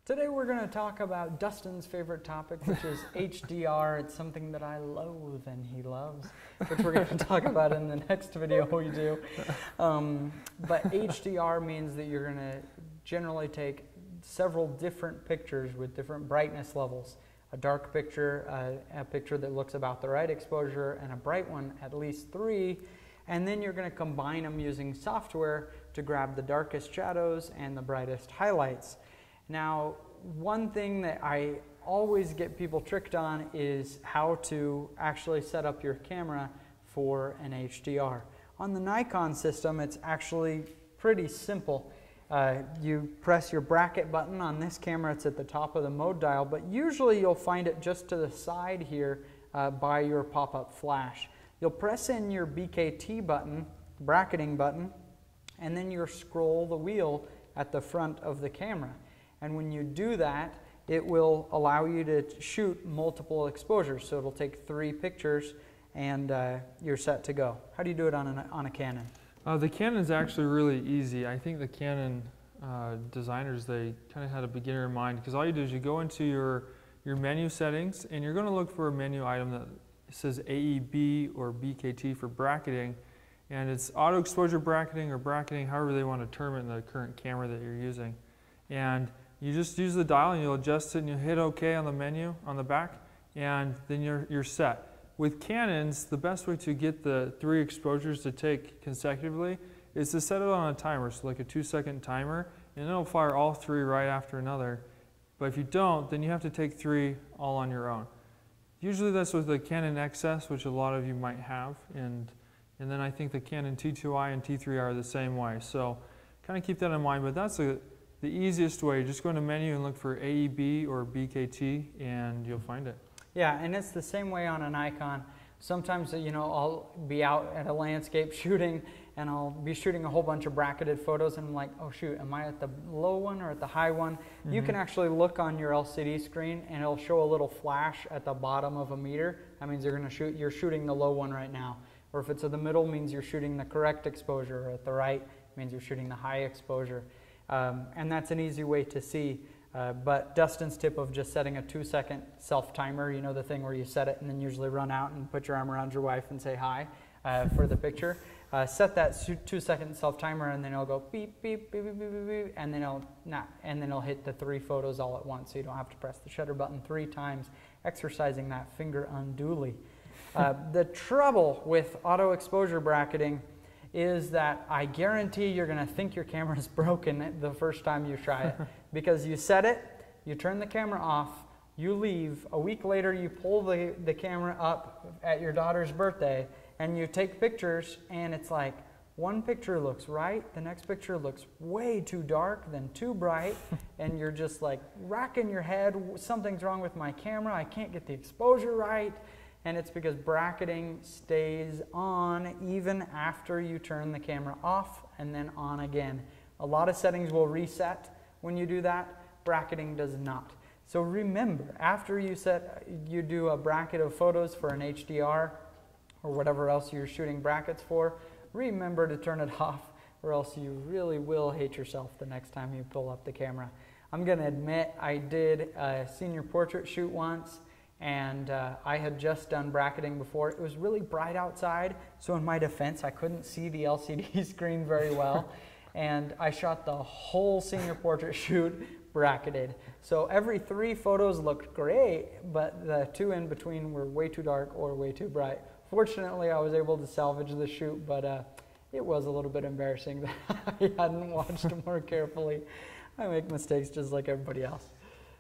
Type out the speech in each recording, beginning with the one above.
Today we're going to talk about Dustin's favorite topic, which is HDR. It's something that I loathe and he loves, which we're going to talk about in the next video we do. But HDR means that you're going to generally take several different pictures with different brightness levels. A dark picture, a picture that looks about the right exposure, and a bright one, at least 3. And then you're going to combine them using software to grab the darkest shadows and the brightest highlights. Now, one thing that I always get people tricked on is how to actually set up your camera for an HDR. On the Nikon system, it's actually pretty simple. You press your bracket button. On this camera, it's at the top of the mode dial, but usually you'll find it just to the side here by your pop-up flash. You'll press in your BKT button, bracketing button, and then you scroll the wheel at the front of the camera. And when you do that, it will allow you to shoot multiple exposures. So it'll take 3 pictures and you're set to go. How do you do it on a Canon? The Canon's actually really easy. I think the Canon designers, they kind of had a beginner in mind, because all you do is you go into your menu settings and you're going to look for a menu item that says AEB or BKT for bracketing, and it's auto exposure bracketing or bracketing, however they want to term it in the current camera that you're using. And you just use the dial and you'll adjust it and you hit OK on the menu on the back, and then you're set. With Canons, the best way to get the 3 exposures to take consecutively is to set it on a timer, so like a 2-second timer, and it'll fire all 3 right after another. But if you don't, then you have to take 3 all on your own. Usually that's with the Canon XS, which a lot of you might have, and then I think the Canon T2i and T3i are the same way. So kind of keep that in mind, but that's the easiest way. Just go into menu and look for AEB or BKT and you'll find it. Yeah, and it's the same way on a Nikon. Sometimes, you know, I'll be out at a landscape shooting and I'll be shooting a whole bunch of bracketed photos and I'm like, oh shoot, am I at the low one or at the high one? You can actually look on your LCD screen and it'll show a little flash at the bottom of a meter. That means you're shooting the low one right now. Or if it's in the middle, means you're shooting the correct exposure. Or at the right, means you're shooting the high exposure. And that's an easy way to see. But Dustin's tip of just setting a 2-second self-timer, you know, the thing where you set it and then usually run out and put your arm around your wife and say hi for the picture. Set that 2-second self-timer and then it'll go beep, beep, beep, beep, beep, beep, beep, and then it'll hit the 3 photos all at once, so you don't have to press the shutter button 3 times, exercising that finger unduly. The trouble with auto exposure bracketing is that I guarantee you're going to think your camera's broken the first time you try it. Because you set it, you turn the camera off, you leave, a week later you pull the camera up at your daughter's birthday and you take pictures and it's like one picture looks right, the next picture looks way too dark, then too bright, and you're just like racking your head, something's wrong with my camera, I can't get the exposure right. And it's because bracketing stays on even after you turn the camera off and then on again. A lot of settings will reset when you do that. Bracketing does not. So remember, after you do a bracket of photos for an HDR or whatever else you're shooting brackets for, remember to turn it off, or else you really will hate yourself the next time you pull up the camera. I'm going to admit I did a senior portrait shoot once, and I had just done bracketing before. It was really bright outside, so in my defense, I couldn't see the LCD screen very well. And I shot the whole senior portrait shoot bracketed. So every 3 photos looked great, but the 2 in between were way too dark or way too bright. Fortunately, I was able to salvage the shoot, but it was a little bit embarrassing that I hadn't watched more carefully. I make mistakes just like everybody else.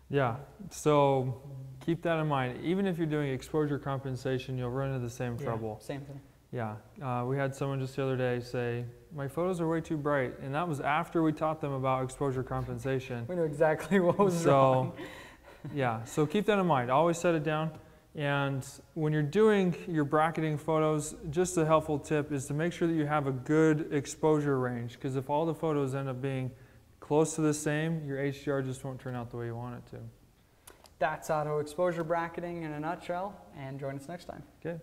Yeah, so keep that in mind. Even if you're doing exposure compensation, you'll run into the same trouble. Same thing. Yeah, we had someone just the other day say, my photos are way too bright, and that was after we taught them about exposure compensation. We knew exactly what was wrong. Yeah, so keep that in mind. Always set it down, and when you're doing your bracketing photos, just a helpful tip is to make sure that you have a good exposure range, because if all the photos end up being close to the same, your HDR just won't turn out the way you want it to. That's auto exposure bracketing in a nutshell, and join us next time. Okay.